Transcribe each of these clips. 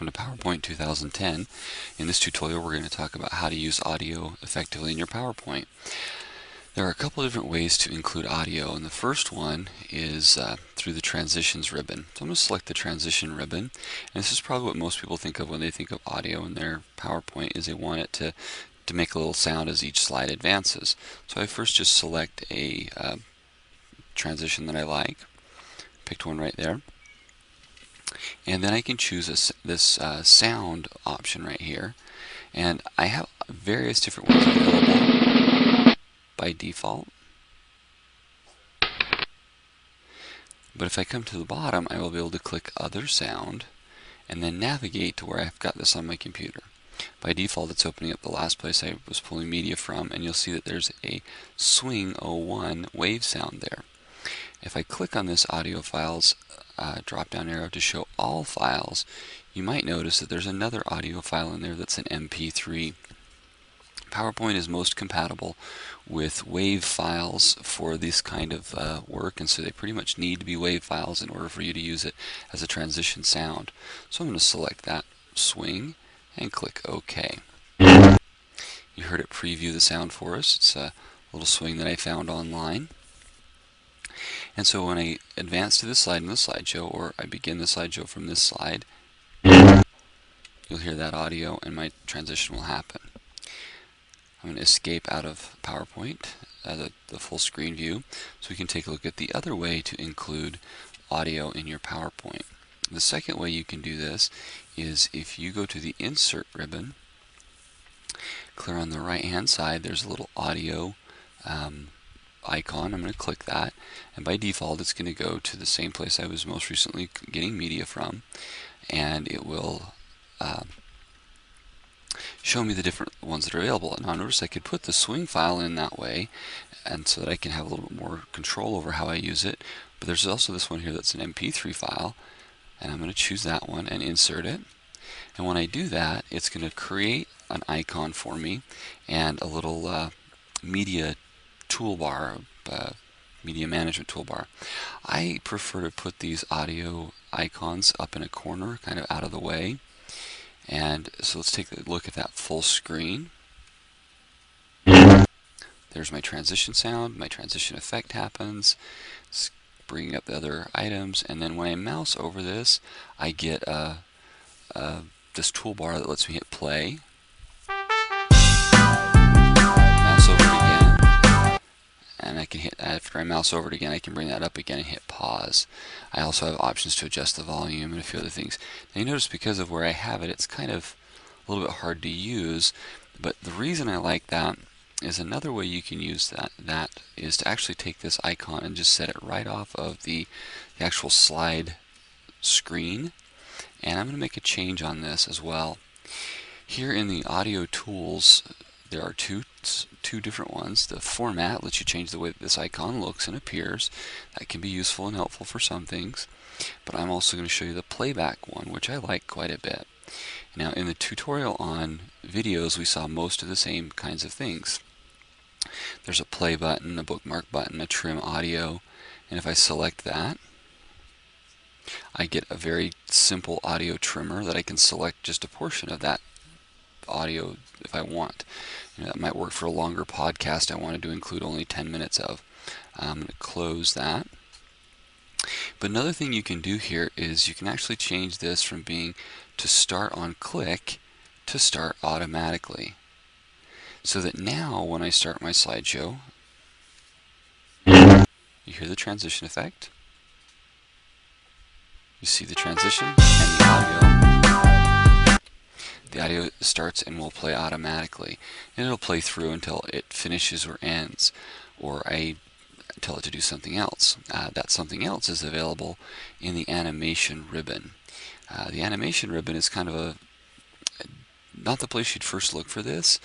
welcome to PowerPoint 2010. In this tutorial we're going to talk about how to use audio effectively in your PowerPoint. There are a couple of different ways to include audio, and the first one is through the transitions ribbon. So I'm going to select the transition ribbon, and this is probably what most people think of when they think of audio in their PowerPoint, is they want it to make a little sound as each slide advances. So I first just select a transition that I like, picked one right there. And then I can choose this sound option right here, and I have various different ones available by default. But if I come to the bottom, I will be able to click Other Sound and then navigate to where I've got this on my computer. By default, it's opening up the last place I was pulling media from, and you'll see that there's a Swing 01 wave sound there. If I click on this audio files drop-down arrow to show all files, you might notice that there's another audio file in there that's an MP3. PowerPoint is most compatible with WAV files for this kind of work, and so they pretty much need to be WAV files in order for you to use it as a transition sound. So I'm going to select that swing and click OK. You heard it preview the sound for us. It's a little swing that I found online. And so when I advance to this slide in the slideshow, or I begin the slideshow from this slide, you'll hear that audio and my transition will happen. I'm going to escape out of PowerPoint, the full screen view, so we can take a look at the other way to include audio in your PowerPoint. The second way you can do this is if you go to the Insert ribbon, clear on the right hand side, there's a little audio icon. I'm going to click that, and by default it's going to go to the same place I was most recently getting media from, and it will show me the different ones that are available. Now notice I could put the swing file in that way, and so that I can have a little bit more control over how I use it. But there's also this one here that's an MP3 file, and I'm going to choose that one and insert it. And when I do that, it's going to create an icon for me and a little media toolbar, media management toolbar. I prefer to put these audio icons up in a corner, kind of out of the way. And so let's take a look at that full screen. There's my transition sound, my transition effect happens. It's bringing up the other items, and then when I mouse over this, I get this toolbar that lets me hit play. Mouse over it again, and I can hit, after I mouse over it again, I can bring that up again and hit pause. I also have options to adjust the volume and a few other things. Now you notice because of where I have it, it's kind of a little bit hard to use, but the reason I like that is another way you can use that is to actually take this icon and just set it right off of the actual slide screen. And I'm going to make a change on this as well. Here in the audio tools, there are two different ones. The format lets you change the way that this icon looks and appears. That can be useful and helpful for some things. But I'm also going to show you the playback one, which I like quite a bit. Now in the tutorial on videos, we saw most of the same kinds of things. There's a play button, a bookmark button, a trim audio, and if I select that, I get a very simple audio trimmer that I can select just a portion of that audio if I want. That might work for a longer podcast I wanted to include only 10 minutes of. I'm going to close that. But another thing you can do here is you can actually change this from being to start on click to start automatically. So that now when I start my slideshow, you hear the transition effect. You see the transition and the audio. The audio starts and will play automatically, and it'll play through until it finishes or ends, or I tell it to do something else. That something else is available in the animation ribbon. The animation ribbon is kind of not the place you'd first look for this,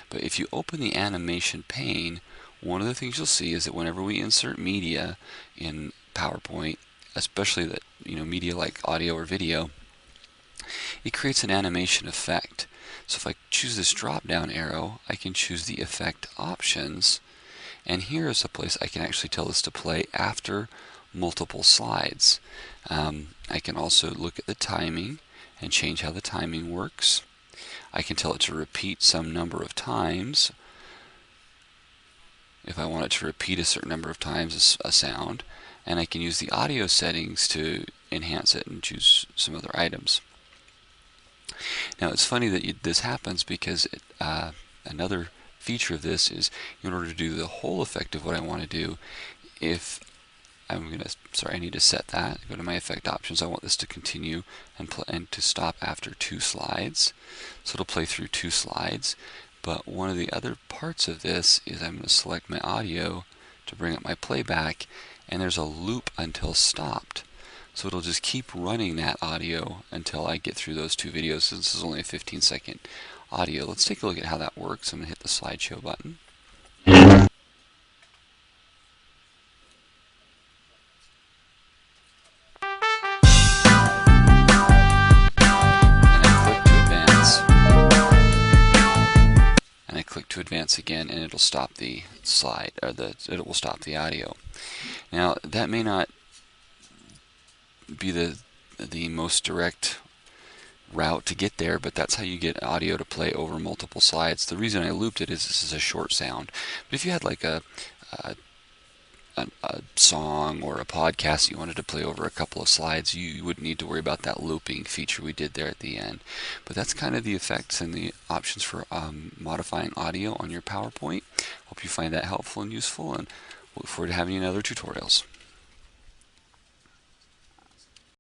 but if you open the animation pane, one of the things you'll see is that whenever we insert media in PowerPoint, especially that media like audio or video, it creates an animation effect. So if I choose this drop down arrow, I can choose the effect options, and here is a place I can actually tell this to play after multiple slides. I can also look at the timing and change how the timing works. I can tell it to repeat some number of times. If I want it to repeat a certain number of times a sound, and I can use the audio settings to enhance it and choose some other items. Now it's funny that this happens because another feature of this is, in order to do the whole effect of what I want to do, if I need to set that. Go to my effect options. I want this to continue and to stop after 2 slides. So it'll play through 2 slides. But one of the other parts of this is I'm going to select my audio to bring up my playback, and there's a loop until stopped. So it'll just keep running that audio until I get through those 2 videos. So this is only a 15-second audio. Let's take a look at how that works. I'm going to hit the slideshow button. Click to advance again, and it'll stop the slide, or it will stop the audio. Now that may not be the most direct route to get there, but that's how you get audio to play over multiple slides. The reason I looped it is this is a short sound. But if you had like a song or a podcast you wanted to play over a couple of slides, you wouldn't need to worry about that looping feature we did there at the end. But that's kind of the effects and the options for modifying audio on your PowerPoint. Hope you find that helpful and useful, and look forward to having you in other tutorials.